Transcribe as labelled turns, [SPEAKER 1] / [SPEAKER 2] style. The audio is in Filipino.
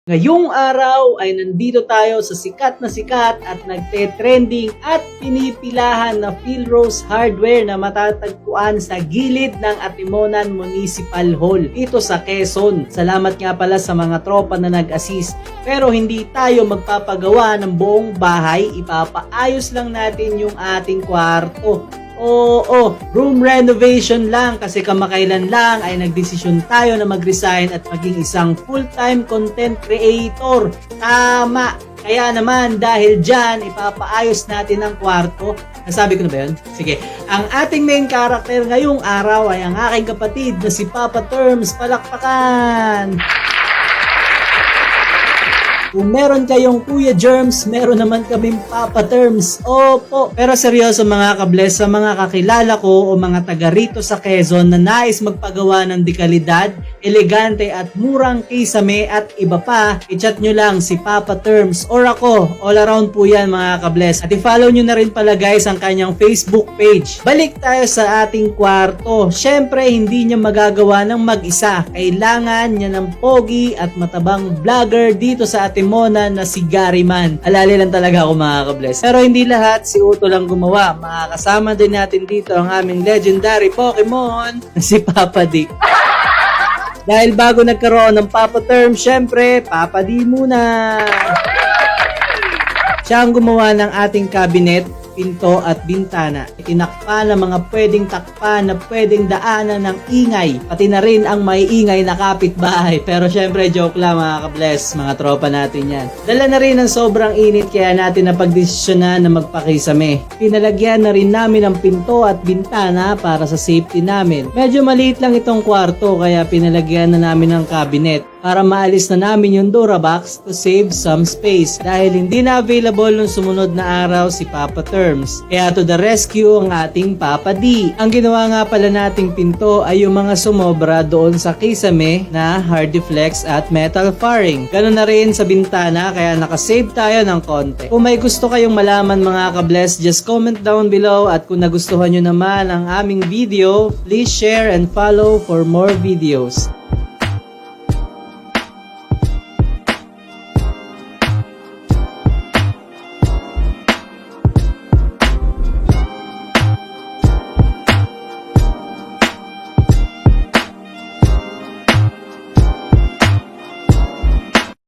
[SPEAKER 1] Ngayong araw ay nandito tayo sa sikat at nagte-trending at pinipilahan na Philrose Hardware na matatagpuan sa gilid ng Atimonan Municipal Hall dito sa Quezon. Salamat nga pala sa mga tropa na nag-assist. Pero hindi tayo magpapagawa ng buong bahay, ipapaayos lang natin yung ating kwarto. Oo, room renovation lang kasi kamakailan lang ay nagdesisyon tayo na mag-resign at maging isang full-time content creator. Tama! Kaya naman dahil dyan, ipapaayos natin ang kwarto. Nasabi ko na ba yun? Sige. Ang ating main character ngayong araw ay ang aking kapatid na si Papa Terms. Palakpakan! Kung meron kayong Kuya Germs, meron naman kaming Papa Terms. Opo. Pero seryoso mga kabless, sa mga kakilala ko o mga taga rito sa Quezon na nais magpagawa ng dekalidad, elegante at murang kisame at iba pa, i-chat nyo lang si Papa Terms or ako. All around po yan mga kabless. At i-follow nyo na rin pala guys ang kanyang Facebook page. Balik tayo sa ating kwarto. Syempre, hindi niya magagawa ng mag-isa. Kailangan niya ng pogi at matabang vlogger dito sa Timona na si Gary Man. Alali lang talaga ako mga kabless. Pero hindi lahat si Uto lang gumawa. Makakasama din natin dito ang aming legendary Pokemon na si Papa Dick. Dahil bago nagkaroon ng Papa Term, syempre, Papa D muna. Siya ang gumawa ng ating cabinet, pinto at bintana. Tinakpa ng mga pwedeng takpa na pwedeng daanan ng ingay. Pati na rin ang maiingay na kapitbahay. Pero syempre joke lang mga kabless, mga tropa natin yan. Dala na rin ng sobrang init kaya natin napagdesisyonan na magpakisame. Pinalagyan na rin namin ang pinto at bintana para sa safety namin. Medyo maliit lang itong kwarto kaya pinalagyan na namin ng cabinet para maalis na namin yung Durabox to save some space dahil hindi na available nung sumunod na araw si Papa Terms. Kaya to the rescue ang ating Papa D. Ang ginawa nga pala nating pinto ay yung mga sumobra doon sa kisame na Hardiflex at metal faring. Ganun na rin sa bintana kaya nakasave tayo ng konti. Kung may gusto kayong malaman mga kabless, just comment down below at kung nagustuhan nyo naman ang aming video, please share and follow for more videos.